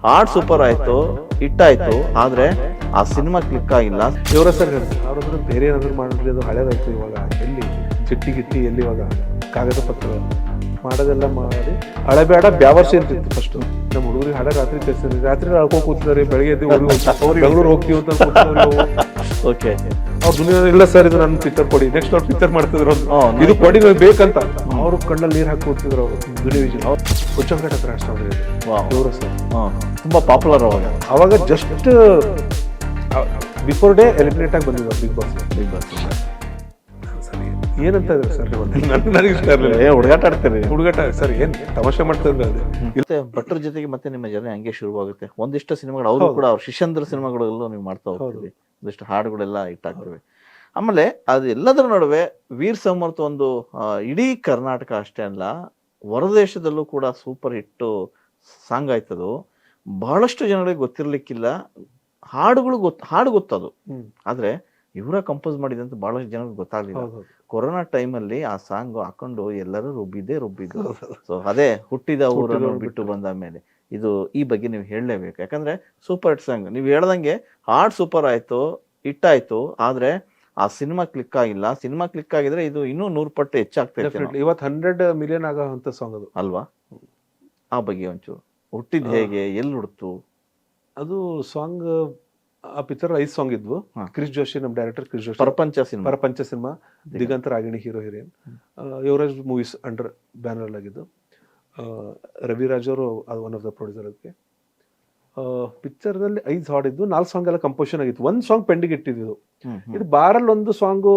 ಹಾಡ್ ಸೂಪರ್ ಆಯ್ತು, ಹಿಟ್ ಆಯ್ತು, ಆದ್ರೆ ಆ ಸಿನಿಮಾ ಕ್ಲಿಕ್ ಆಗಿಲ್ಲ. ಇವರ ಸರ್ ಅವ್ರದ್ರ ಬೇರೆ ಏನಾದ್ರು ಮಾಡಿದ್ರೆ ಅದು ಹಳೇದಾಯ್ತು. ಇವಾಗ ಎಲ್ಲಿ ಚಿಟ್ಟಿ ಗಿಟ್ಟಿ ಎಲ್ಲಿ ಇವಾಗ ಕಾಗದ ಪತ್ರ ಮಾಡೋದೆಲ್ಲ ಮಾಡಿ ಹಳೆಬೇಡ ಬ್ಯಾವರ್ಸಿ ಅಂತಿತ್ತು ಫಸ್ಟ್. ನಮ್ಮ ಹುಡುಗರಿಗೆ ಹಳೆ ರಾತ್ರಿ ಕಳಿಸ್ತಾರೆ, ರಾತ್ರಿ ಅಳ್ಕೊಂಡು ಕೂತಿದ್ದಾರೆ, ಬೆಳಗ್ಗೆ ಎದ್ದು ಅವ್ರು ಬೆಂಗಳೂರು ಹೋಗ್ತೀವಿ ಅಂತ ಓಕೆ, ಅವ್ರ ದುನಿಯಾ ಇಲ್ಲ ಸರ್ ಇದು ನನ್ನ ಪಿಕ್ಚರ್ ಕೊಡಿ, ನೆಕ್ಸ್ಟ್ ಅವ್ರು ಪಿಕ್ಚರ್ ಮಾಡ್ತಿದ್ರು ಇದು ಕೊಡಿ ನನಗೆ ಬೇಕಂತ ಅವ್ರು ಕಣ್ಣಲ್ಲಿ ನೀರು ಹಾಕಿ ಕೂತಿದ್ರು. ಅವರು ದುನಿಯಾ ವಿಜಯ್ ಅವ್ರು ಹುಚ್ಚಂಗಡ ಹತ್ರ ಅಷ್ಟ ಇವರು ಸರ್ ತುಂಬಾ ಪಾಪ್ಯುಲರ್ ಅವಾಗ ಜಸ್ಟ್ ಬಿಫೋರ್ ಡೇ ಎಲಿಮಿನೇಟ್ ಆಗಿ ಬಂದಿದ್ರು ಬಿಗ್ ಬಾಸ್. ಸರಿ ಏನಂತ ಇದ್ರೆ ಸರ್ ನನಗೆ ಇಷ್ಟ ಇರಲಿಲ್ಲ. ಹುಡುಗಾಟ ಆಡ್ತೀರಿ? ಹುಡುಗಾಟ ಸರ್ ಏನ್ ತಮಾಷೆ ಮಾಡ್ತಿದ್ರೆ ಅದು ಮತ್ತೆ ಭಟ್ರ ಜೊತೆಗೆ ಮತ್ತೆ ನಿಮ್ಮ ಜರ್ನಿ ಹಂಗೆ ಶುರುವಾಗುತ್ತೆ. ಒಂದಿಷ್ಟು ಸಿನಿಮಾಗಳು ಅವರು ಕೂಡ ಅವ್ರ ಶಿಷ್ಯಂದ್ರ ಸಿನಿಮಾಗಳೆಲ್ಲ ನೀವು ಮಾಡ್ತಾ ಹೋಗ್ತೀವಿ, ಒಂದಿಷ್ಟು ಹಾಡುಗಳೆಲ್ಲ ಇಟ್ಟಾಗ್ತವೆ. ಆಮೇಲೆ ಅದು ಎಲ್ಲದರ ನಡುವೆ ವೀರ್ ಸಮರ್ಥ ಒಂದು ಇಡೀ ಕರ್ನಾಟಕ ಅಷ್ಟೇ ಅಲ್ಲ, ಹೊರದೇಶದಲ್ಲೂ ಕೂಡ ಸೂಪರ್ ಹಿಟ್ ಸಾಂಗ್ ಆಯ್ತದು. ಬಹಳಷ್ಟು ಜನಗಳಿಗೆ ಗೊತ್ತಿರ್ಲಿಕ್ಕಿಲ್ಲ. ಹಾಡು ಗೊತ್ತದು, ಆದ್ರೆ ಇವರ ಕಂಪೋಸ್ ಮಾಡಿದಂತ ಬಹಳಷ್ಟು ಜನರಿಗೆ ಗೊತ್ತಾಗ್ಲಿಲ್ಲ. ಕೊರೋನಾ ಟೈಮಲ್ಲಿ ಆ ಸಾಂಗ್ ಹಾಕೊಂಡು ಎಲ್ಲರೂ ರುಬ್ಬಿದ್ದು. ಸೊ ಅದೇ ಹುಟ್ಟಿದ ಊರನ್ನು ಬಿಟ್ಟು ಬಂದ ಮೇಲೆ ಇದು ಈ ಬಗ್ಗೆ ನೀವು ಹೇಳಲೇಬೇಕು. ಯಾಕಂದ್ರೆ ಸೂಪರ್ ಹಿಟ್ ಸಾಂಗ್. ನೀವು ಹೇಳ್ದಂಗೆ ಹಾಡ್ ಸೂಪರ್ ಆಯ್ತು, ಹಿಟ್ ಆಯ್ತು, ಆದ್ರೆ ಆ ಸಿನಿಮಾ ಕ್ಲಿಕ್ ಆಗಿಲ್ಲ. ಸಿನಿಮಾ ಕ್ಲಿಕ್ ಆಗಿದ್ರೆ ಇದು ಇನ್ನೂ 100 ಪಟ್ಟು ಹೆಚ್ಚಾಗ್ತಾ ಇತ್ತು. ಇವತ್ತು 100 ಮಿಲಿಯನ್ ಆಗೋಂಥ ಸಾಂಗ್ ಅದು ಅಲ್ವಾ? ಆ ಬಗ್ಗೆ ಒಂಚೂರು ಹುಟ್ಟಿದ್ ಹೇಗೆ, ಎಲ್ಲಿ ಹುಡ್ತು ಅದು ಸಾಂಗ್? ಆ ಪಿಕ್ಚರ್ 5 ಸಾಂಗ್ ಇದ್ವು. ಕ್ರಿಸ್ ಜೋಶಿ, ನಮ್ಮ director Krish Joshi, Parapancha cinema, Diganth Ragini hero heroine, Yuvaraj movies under banner ಆಗಿದ್ದು. ರವಿರಾಜ್ ಅವರು ಅದು ಒನ್ ಆಫ್ ದ ಪ್ರೊಡ್ಯೂಸರ್. ಅದಕ್ಕೆ ಪಿಕ್ಚರ್ದಲ್ಲಿ 5 ಹಾಡ್ ಇದ್ವು, 4 ಸಾಂಗ್ ಎಲ್ಲ ಕಂಪೋಸಿಷನ್ ಆಗಿತ್ತು, 1 ಸಾಂಗ್ ಪೆಂಡಿಂಗ್ ಇಟ್ಟಿದ್ದು. ಇದು ಬಾರಲ್ಲಿ ಒಂದು ಸಾಂಗು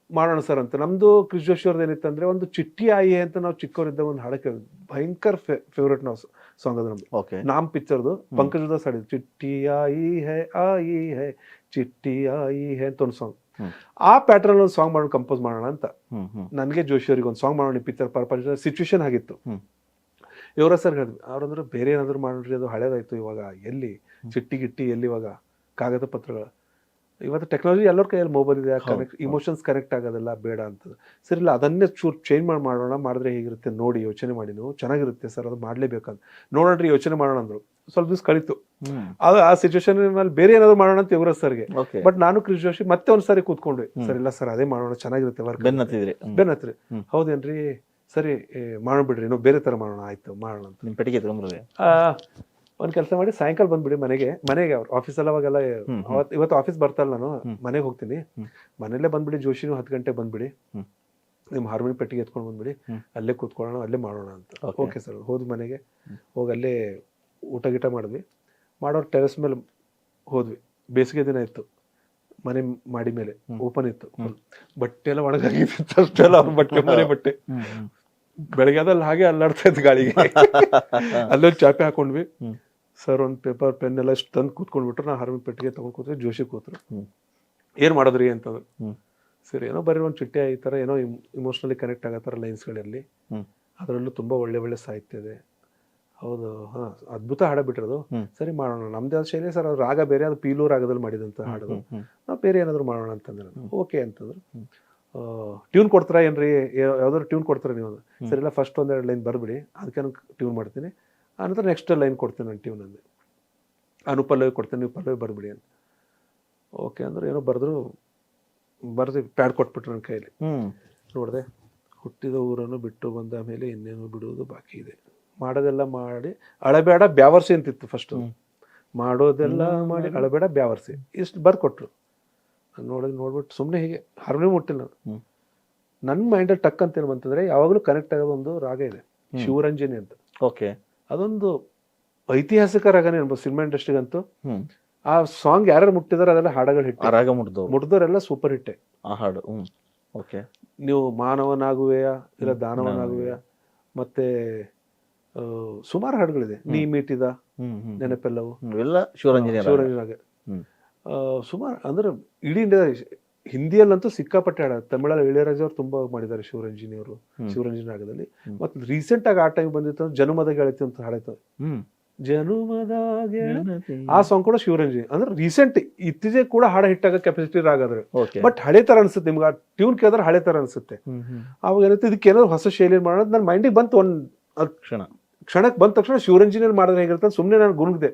ಮಾಡೋಣ ಸರ್ ಅಂತ. ನಮ್ದು ಕ್ರಿಸ್ ಜೋಶಿ ಅವ್ರದ್ದು ಏನಿತ್ತಂದ್ರೆ ಒಂದು ಚಿಟ್ಟಿ ಆಯಿ ಅಂತ ನಾವು ಚಿಕ್ಕವರಿದ್ದ ಒಂದು ಹಾಡಕ್ಕೆ ಭಯಂಕರ ಫೇವ್ರೇಟ್ ನಾವು ಸಾಂಗ್ ಅದು ನಮ್ದು. ನಾಮ್ ಪಿಕ್ಚರ್ದು ಪಂಕಜ್ ಉದಾಸ್ ಹಾಡಿದ್ದು ಚಿಟ್ಟಿ ಆಯಿ ಹೇ ಚಿಟ್ಟಿ ಆಯಿ ಹೇ ಅಂತ ಒಂದು ಸಾಂಗ್. ಆ ಪ್ಯಾಟರ್ನ್ ಒಂದು ಸಾಂಗ್ ಮಾಡೋಣ, ಕಂಪೋಸ್ ಮಾಡೋಣ ಅಂತ ನನ್ಗೆ ಜೋಶಿ ಅವ್ರಿಗೆ ಒಂದು ಸಾಂಗ್ ಮಾಡೋಣ ಪಿಕ್ಚರ್ ಪರ್ಪಂಚ ಸಿಚುವೇಶನ್ ಆಗಿತ್ತು. ಇವರ ಸರ್ ಹೇಳಿದ್ವಿ, ಅವ್ರಂದ್ರೆ ಬೇರೆ ಏನಾದ್ರು ಮಾಡ್ರಿ ಅದು ಹಳೇದಾಯ್ತು, ಇವಾಗ ಎಲ್ಲಿ ಚಿಟ್ಟಿ ಗಿಟ್ಟಿ ಎಲ್ಲಿ ಇವಾಗ ಕಾಗದ ಪತ್ರಗಳು. ಇವತ್ತು ಟೆಕ್ನಾಲಜಿ ಎಲ್ಲರ ಕೈಯಲ್ಲಿ ಮೊಬೈಲ್ ಇದೆ, ಕನೆಕ್ಟ್ ಇಮೋಷನ್ಸ್ ಕನೆಕ್ಟ್ ಆಗೋದೆಲ್ಲ ಬೇಡ ಅಂತ. ಸರಿ ಇಲ್ಲ ಅದನ್ನೇ ಚೂರು ಚೇಂಜ್ ಮಾಡೋಣ, ಮಾಡಿದ್ರೆ ಹೇಗಿರುತ್ತೆ ನೋಡಿ ಯೋಚನೆ ಮಾಡಿ, ನೀವು ಚೆನ್ನಾಗಿರುತ್ತೆ ಸರ್ ಅದು ಮಾಡ್ಲೇಬೇಕಂತ ನೋಡ್ರಿ ಯೋಚನೆ ಮಾಡೋಣ ಅಂದ್ರು. ಸ್ವಲ್ಪ ದಿವಸ ಕಳಿತು. ಆ ಸಿಚುವೇಶನ್ ಮೇಲೆ ಬೇರೆ ಏನಾದ್ರು ಮಾಡೋಣ ಅಂತ ಯುವರಾಜ್ ಸರ್ಗೆ. ಬಟ್ ನಾನು ಕ್ರಿಸ್ ಜೋಶಿ ಮತ್ತೆ ಒಂದ್ಸರಿ ಕೂತ್ಕೊಂಡ್ವಿ, ಸರ್ ಇಲ್ಲ ಸರ್ ಅದೇ ಮಾಡೋಣ ಚೆನ್ನಾಗಿರುತ್ತೆ ವರ್ಕ್. ಬೆನ್ನತ್ರಿ ಹೌದೇನ್ರಿ, ಸರಿ ಮಾಡೋಣ ಬಿಡ್ರಿ, ಇನ್ನೂ ಬೇರೆ ತರ ಮಾಡೋಣ, ಆಯ್ತು ಮಾಡೋಣ ಅಂತ. ನಿಮ್ ಪೆಟ್ಟಿಗೆ ತಗೊಂಡ್ರೆ ಒಂದ್ ಕೆಲಸ ಮಾಡಿ ಸಾಯಂಕಾಲ ಬಂದ್ಬಿಡಿ ಮನೆಗೆ ಅವ್ರು ಆಫೀಸಲ್ಲಿ ಅವಾಗೆಲ್ಲ ಇವತ್ತು ಆಫೀಸ್ ಬರ್ತಾರಲ್ಲ, ನಾನು ಮನೆಗೆ ಹೋಗ್ತೀನಿ, ಮನೇಲೆ ಬಂದ್ಬಿಡಿ, ಜೋಶಿನೂ 10 ಗಂಟೆಗೆ ಬಂದ್ಬಿಡಿ, ನಿಮ್ ಹಾರ್ಮೋನಿ ಪೆಟ್ಟಿಗೆ ಎತ್ಕೊಂಡು ಬಂದ್ಬಿಡಿ, ಅಲ್ಲೇ ಕೂತ್ಕೊಳ್ಳೋಣ, ಅಲ್ಲೇ ಮಾಡೋಣ ಅಂತ. ಓಕೆ ಸರ್ ಹೋದ್ವಿ ಮನೆಗೆ, ಹೋಗಿ ಅಲ್ಲೇ ಊಟ ಗೀಟ ಮಾಡಿದ್ವಿ. ಮಾಡೋರು ಟೆರೆಸ್ ಮೇಲೆ ಹೋದ್ವಿ. ಬೇಸಿಗೆ ದಿನ ಇತ್ತು, ಮನೆ ಮಾಡಿ ಮೇಲೆ ಓಪನ್ ಇತ್ತು, ಬಟ್ಟೆ ಎಲ್ಲ ಒಣಗಾಗಿತ್ತು ಅಷ್ಟೆಲ್ಲ, ಅವ್ರ ಬಟ್ಟೆ ಬೆಳಗ್ಗೆ ಅದಲ್ಲಿ ಹಾಗೆ ಅಲ್ಲಾಡ್ತಾ ಇತ್ತು ಗಾಳಿಗೆ. ಅಲ್ಲೊಂದು ಚಾಪೆ ಹಾಕೊಂಡ್ವಿ. ಸರ್ ಒಂದು ಪೇಪರ್ ಪೆನ್ ಎಲ್ಲ ಇಷ್ಟು ತಂದು ಕೂತ್ಕೊಂಡ್ಬಿಟ್ರು. ನಾ ಹಾರ್ಮೋನಿ ಪೆಟ್ಟಿಗೆ ತಗೊಂಡ್ ಕೂತ್ವಿ, ಜೋಶಿ ಕೂತ್ರು. ಏನ್ ಮಾಡೋದ್ರಿ ಅಂತಂದ್ರು. ಸರಿ ಏನೋ ಬರೀ ಒಂದು ಚಿಟ್ಟೆ ಈ ತರ ಏನೋ ಇಮೋಷನಲಿ ಕನೆಕ್ಟ್ ಆಗತ್ತಾರ ಲೈನ್ಸ್ಗಳಲ್ಲಿ, ಅದರಲ್ಲೂ ತುಂಬಾ ಒಳ್ಳೆ ಸಾಹಿತ್ಯ ಇದೆ. ಹೌದು, ಹಾ ಅದ್ಭುತ ಹಾಡ ಬಿಟ್ಟಿರೋದು. ಸರಿ ಮಾಡೋಣ, ನಮ್ದೇ ಆದ ಶೈಲಿ ಸರ್, ಅದು ರಾಗ ಬೇರೆ, ಅದು ಪೀಲೂ ರಾಗದಲ್ಲಿ ಮಾಡಿದಂತ ಹಾಡೋದು, ನಾವು ಬೇರೆ ಏನಾದ್ರು ಮಾಡೋಣ ಅಂತಂದ್ರೆ ಓಕೆ ಅಂತಂದ್ರು. ಟ್ಯೂನ್ ಕೊಡ್ತಾರ ಏನ್ರಿ, ಯಾವ್ದಾದ್ರು ಟ್ಯೂನ್ ಕೊಡ್ತಾರ ನೀವು? ಸರಿ ಇಲ್ಲ ಫಸ್ಟ್ 1-2 ಲೈನ್ ಬರ್ಬಿಡಿ, ಅದಕ್ಕೆ ನಾನು ಟ್ಯೂನ್ ಮಾಡ್ತೀನಿ, ಆನಂತರ ನೆಕ್ಸ್ಟ್ ಲೈನ್ ಕೊಡ್ತೀನಿ ನಾನು ಟ್ಯೂನ್ ಅಂದೆ. ಅನುಪಲ್ಲವಿ ಕೊಡ್ತೀನಿ, ನೀವು ಪಲ್ಲವಿ ಬರ್ಬಿಡಿ ಅಂತ. ಓಕೆ ಅಂದ್ರೆ ಏನೋ ಬರ್ದು ಪ್ಯಾಡ್ ಕೊಟ್ಬಿಟ್ರು ನನ್ನ ಕೈಯಲ್ಲಿ. ನೋಡಿದೆ, ಹುಟ್ಟಿದ ಊರನ್ನು ಬಿಟ್ಟು ಬಂದ ಮೇಲೆ ಇನ್ನೇನು ಬಿಡುವುದು ಬಾಕಿ ಇದೆ, ಮಾಡೋದೆಲ್ಲ ಮಾಡಿ ಅಳಬೇಡ ಬ್ಯಾವರ್ಸಿ ಅಂತಿತ್ತು ಫಸ್ಟ್. ಮಾಡೋದೆಲ್ಲ ಮಾಡಿ ಅಳಬೇಡ ಬ್ಯಾವರ್ಸಿ ಇಷ್ಟು ಬರ್ಕೊಟ್ರು. ನೋಡ್ಬಿಟ್ಟು ಸುಮ್ಮನೆ ಹೀಗೆ ಹಾರ್ಮೋನಿಯಂ ಮುಟ್ಟಿಲ್ಲ ನಾನು. ನನ್ನ ಮೈಂಡಲ್ಲಿ ಟಕ್ ಅಂತ ಏನು ಬಂತಂದ್ರೆ, ಯಾವಾಗಲೂ ಕನೆಕ್ಟ್ ಆಗೋದು ಒಂದು ರಾಗ ಇದೆ, ಶಿವರಂಜನಿ ಅಂತ. ಓಕೆ, ಅದೊಂದು ಐತಿಹಾಸಿಕ ರಾಗನೇ ಅನ್ಬೋದು ಸಿನಿಮಾ ಇಂಡಸ್ಟ್ರಿಗಂತೂ. ಆ ಸಾಂಗ್ ಯಾರು ಮುಟ್ಟಿದಾರೆ ಅದೆಲ್ಲ ಹಾಡಗಳು ಹಿಟ್, ರಾಗ ಮುಟ್ಟಿದವರೆಲ್ಲ ಸೂಪರ್ ಹಿಟ್ಟೆ ಆ ಹಾಡು. ಓಕೆ, ನೀವು ಮಾನವನಾಗುವೆಯಾ ಇಲ್ಲ ದಾನವನಾಗುವೆಯಾ, ಮತ್ತೆ ಸುಮಾರು ಹಾಡುಗಳಿದೆ, ನೀ ಮೀಟಿದ ನೆನಪೆಲ್ಲವು ಎಲ್ಲ ಶಿವರಂಜನಿ ಸುಮಾರು. ಅಂದ್ರೆ ಇಡೀ ಇಂಡಿಯಾ, ಹಿಂದಿಯಲ್ಲಂತೂ ಸಿಕ್ಕಾಪಟ್ಟೆ ಹಾಡ. ತಮಿಳಲ್ಲಿ ಇಳೆಯರಾಜ ಅವ್ರು ತುಂಬಾ ಮಾಡಿದ್ದಾರೆ ಶಿವರಂಜನಿ ಅವರು, ಶಿವರಂಜನಿ ರಾಗದಲ್ಲಿ. ಮತ್ತೆ ರೀಸೆಂಟ್ ಆಗಿ ಆ ಟೈಮ್ ಬಂದಿತ್ತು ಜನುಮದ ಗೆಳತಿ ಅಂತ ಹಾಡೈತೆ, ಜನುಮದ ಗೆಳತಿ, ಆ ಸಾಂಗ್ ಕೂಡ ಶಿವರಂಜನಿ. ಅಂದ್ರೆ ರೀಸೆಂಟ್ ಇತ್ತೀಚೆಗೆ ಕೂಡ ಹಾಡ ಹಿಟ್ಟಾಗ ಕೆಪಾಸಿಟಿ ರಾಗದ್ರೆ, ಬಟ್ ಹಳೆ ತರ ಅನ್ಸುತ್ತೆ ನಿಮ್ಗೆ. ಆ ಟ್ಯೂನ್ ಕೇಳಿದ್ರೆ ಹಳೆ ತರ ಅನ್ಸುತ್ತೆ. ಅವಾಗ ಏನೈತೆ ಇದಕ್ಕೆ ಏನಾದ್ರು ಹೊಸ ಶೈಲಿ ಮಾಡೋದು ನನ್ನ ಮೈಂಡಿಗೆ ಬಂತು. ಒಂದ್ ಕ್ಷಣ ಕ್ಷಣಕ್ಕೆ ಬಂದ ತಕ್ಷಣ ಶಿವರಂಜನಿಯಲ್ಲಿ ಮಾಡಿದ್ರೆ ಹೇಗಿರುತ್ತೆ ಸುಮ್ಮನೆ ನಾನು ಗುರುಗಿದೆ.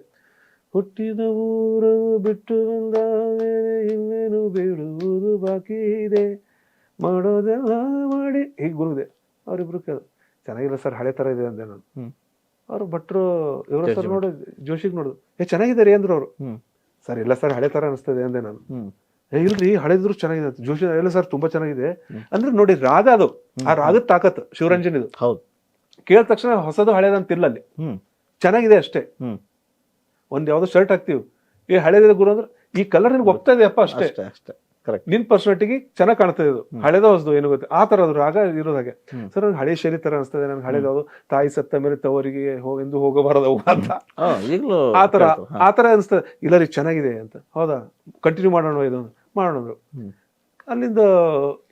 ಹುಟ್ಟಿದ ಊರು ಬಿಟ್ಟು ಬಂದ ಮೇಲೆ ಇನ್ನೇನು ಬಿಡುವುದು ಬಾಕಿ ಇದೆ, ಮಾಡೋದೆಲ್ಲ ಮಾಡಿ ಹೀಗೆ ಗುರುಗಿದೆ. ಅವ್ರಿಬ್ರು ಚೆನ್ನಾಗಿಲ್ಲ ಸರ್, ಹಳೆ ಥರ ಇದೆ ಅಂದೆ ನಾನು. ಅವ್ರು ಭಟ್ರು ಇವರು ಸರ್ ನೋಡು ಜೋಶಿಗೆ ನೋಡುದು, ಚೆನ್ನಾಗಿದೆ ರೀ ಅಂದ್ರು ಅವರು. ಸರ್ ಇಲ್ಲ ಸರ್ ಹಳೆ ಥರ ಅನಿಸ್ತದೆ ಅಂದೆ ನಾನು. ಇಲ್ರಿ ಹಳೆದ್ರು ಚೆನ್ನಾಗಿದೆ ಅಂತ. ಜೋಶಿ ಎಲ್ಲ ಸರ್ ತುಂಬಾ ಚೆನ್ನಾಗಿದೆ ಅಂದ್ರೆ ನೋಡಿ ರಾಗ ಅದು, ಆ ರಾಗದ ತಾಕತ್ ಶಿವರಂಜನ್ ಇದು. ಹೌದು, ಕೇಳಿದ ತಕ್ಷಣ ಹೊಸದು ಹಳೇದಂತಿಲ್ಲ ಅಲ್ಲಿ, ಚೆನ್ನಾಗಿದೆ ಅಷ್ಟೇ. ಒಂದ್ ಯಾವ್ದೋ ಶರ್ಟ್ ಹಾಕ್ತಿವಿ, ಹಳೇದಿದೆ ಗುರು ಅಂದ್ರೆ ಈ ಕಲರ್ ನಿನ್ಗೆ ಒಪ್ತಾ ಇದೆಯಪ್ಪ ಅಷ್ಟೇ, ಅಷ್ಟೇ ಕರೆಕ್ಟ್. ನಿನ್ ಪರ್ಸನಾಲಿಟಿಗೆ ಚೆನ್ನಾಗಿ ಕಾಣ್ತದೆ ಇದು, ಹಳೇದ ಹೊಸದು ಏನು ಗೊತ್ತೆ ಆ ತರ ಅದು ರಾಗ ಇರೋದು ಹಾಗೆ. ಸರ್ ನನ್ಗೆ ಹಳೆ ಶೈಲಿ ತರ ಅನಿಸ್ತದೆ, ನನ್ಗೆ ಹಳೇದು ತಾಯಿ ಸತ್ತ ಮೇಲೆ ತವರಿಗೆ ಎಂದು ಹೋಗಬಾರದು ಅಂತ ಆತರ ಅನಿಸ್ತದೆ. ಇಲ್ಲ ರೀ ಚೆನ್ನಾಗಿದೆ ಅಂತ. ಹೌದಾ ಕಂಟಿನ್ಯೂ ಮಾಡೋಣ ಇದು ಮಾಡೋಣ ಅಂದ್ರು. ಅಲ್ಲಿಂದ